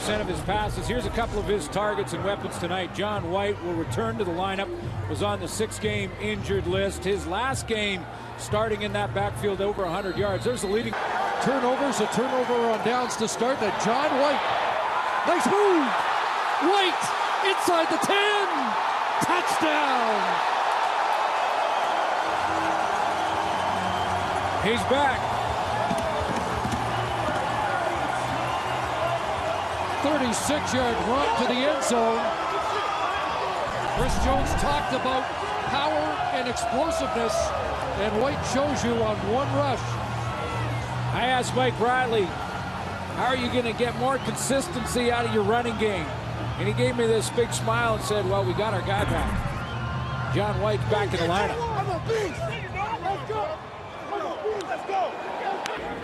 50% of his passes. Here's a couple of his targets and weapons tonight. John White will return to the lineup, was on the 6-game injured list. His last game starting in that backfield over 100 yards. There's the leading. Turnovers, a turnover on downs to start. That John White. Nice move. White inside the 10. Touchdown. He's back. 36-yard run to the end zone. Chris Jones talked about power and explosiveness, and White shows you on one rush. I asked Mike Riley, how are you going to get more consistency out of your running game? And he gave me this big smile and said, well, we got our guy back. John White's back in the lineup.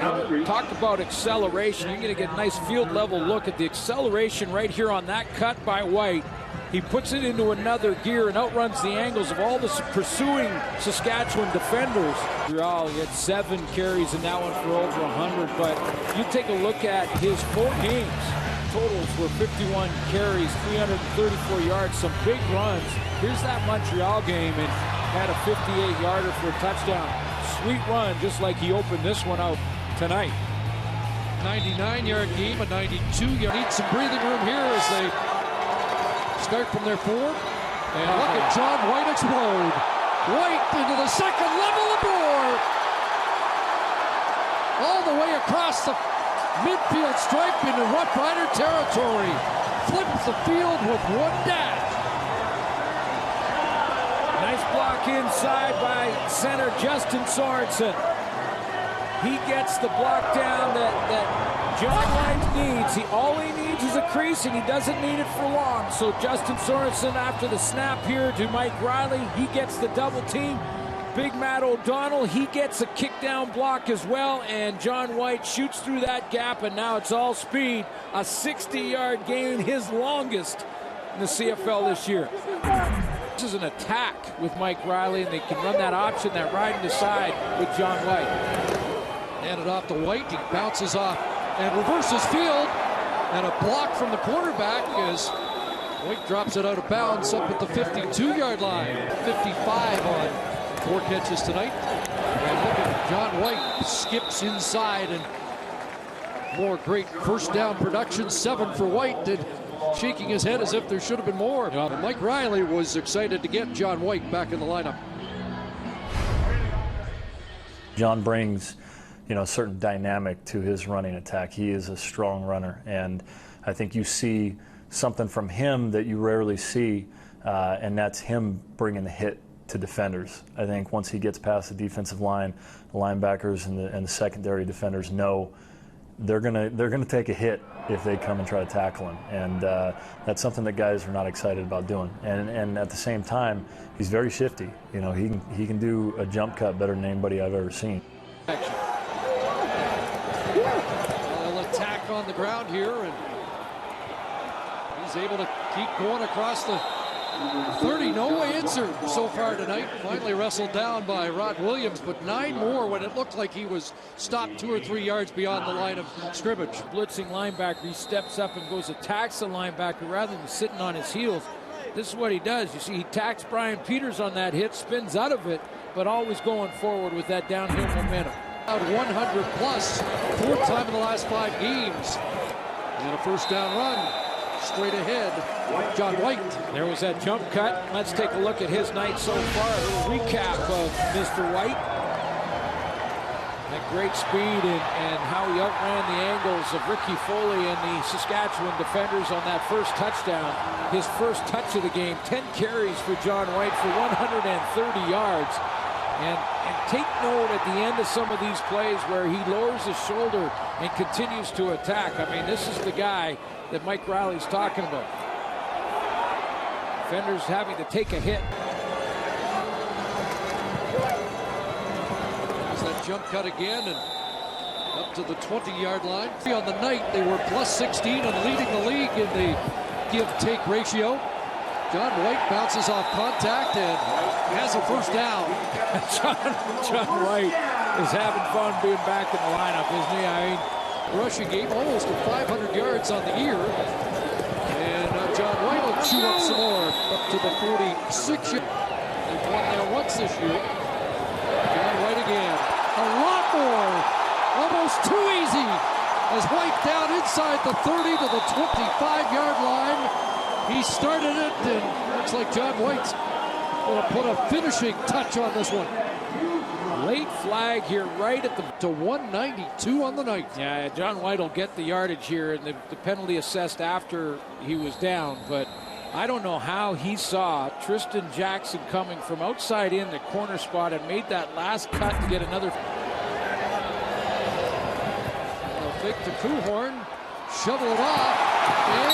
And talk about acceleration. You're going to get a nice field level look at the acceleration right here on that cut by White. He puts it into another gear and outruns the angles of all the pursuing Saskatchewan defenders. He had 7 carries in that one for over 100, but you take a look at his 4 games. Totals were 51 carries, 334 yards, some big runs. Here's that Montreal game and had a 58-yarder for a touchdown. Sweet run, just like he opened this one out tonight. 99-yard game, a 92-yard. Need some breathing room here as they start from their 4. And look at John White explode. White into the second level of the board. All the way across the midfield stripe into Rough Rider territory. Flips the field with one dash. Nice block inside by center Justin Sorensen. He gets the block down that John White needs. All he needs is a crease, and he doesn't need it for long. So Justin Sorensen, after the snap here to Mike Riley, he gets the double team. Big Matt O'Donnell, he gets a kick down block as well, and John White shoots through that gap, and now it's all speed. A 60-yard gain, his longest in the CFL this year. This is an attack with Mike Riley, and they can run that option, that ride and decide with John White. Handed off to White, he bounces off and reverses field, and a block from the quarterback as White drops it out of bounds up at the 52-yard line. 55 on 4 catches tonight. And look at John White, skips inside, and more great first down production. 7 for White, and shaking his head as if there should have been more. And Mike Riley was excited to get John White back in the lineup. John brings, a certain dynamic to his running attack. He is a strong runner, and I think you see something from him that you rarely see, and that's him bringing the hit to defenders. I think once he gets past the defensive line, the linebackers and the secondary defenders know they're gonna take a hit if they come and try to tackle him, and that's something that guys are not excited about doing. And at the same time, he's very shifty. He can do a jump cut better than anybody I've ever seen. Attack on the ground here, and he's able to keep going across the 30. No answer so far tonight. Finally wrestled down by Rod Williams, but 9 more when it looked like he was stopped 2 or 3 yards beyond the line of scrimmage. Blitzing linebacker, he steps up and goes attacks the linebacker rather than sitting on his heels. This is what he does. You see, he tacks Brian Peters on that hit, spins out of it, but always going forward with that downhill momentum. 100 plus, 4th time in the last 5 games. And a first down run straight ahead, John White. There was that jump cut. Let's take a look at his night so far. A little recap of Mr. White. That great speed and how he outran the angles of Ricky Foley and the Saskatchewan defenders on that first touchdown. His first touch of the game, 10 carries for John White for 130 yards. And take note at the end of some of these plays where he lowers his shoulder and continues to attack. I mean, this is the guy that Mike Riley's talking about. Defenders having to take a hit. There's that jump cut again, and up to the 20-yard line. On the night, they were plus 16 and leading the league in the give-take ratio. John White bounces off contact and has a first down. John White is having fun being back in the lineup, isn't he? I mean, rushing game, almost to 500 yards on the year. And John White will chew up some more, up to the 46. They've won there once this year. John White again. A lot more. Almost too easy. As White down inside the 30 to the 25-yard line. He started it, and looks like John White's going to put a finishing touch on this one. Late flag here right at the... To 192 on the night. Yeah, John White will get the yardage here, and the penalty assessed after he was down, but I don't know how he saw Tristan Jackson coming from outside in the corner spot and made that last cut to get another... Fake to Kuhorn, shovel it off, and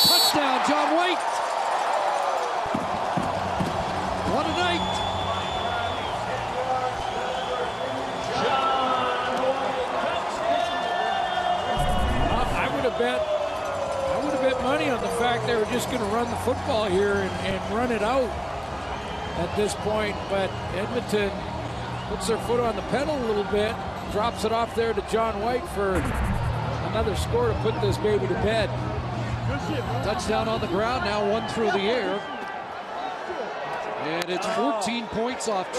touchdown, John White. What a night. I would have bet money on the fact they were just going to run the football here and run it out at this point, but Edmonton puts their foot on the pedal a little bit, drops it off there to John White for another score to put this baby to bed. Touchdown on the ground, now one through the air. And it's 14 points off.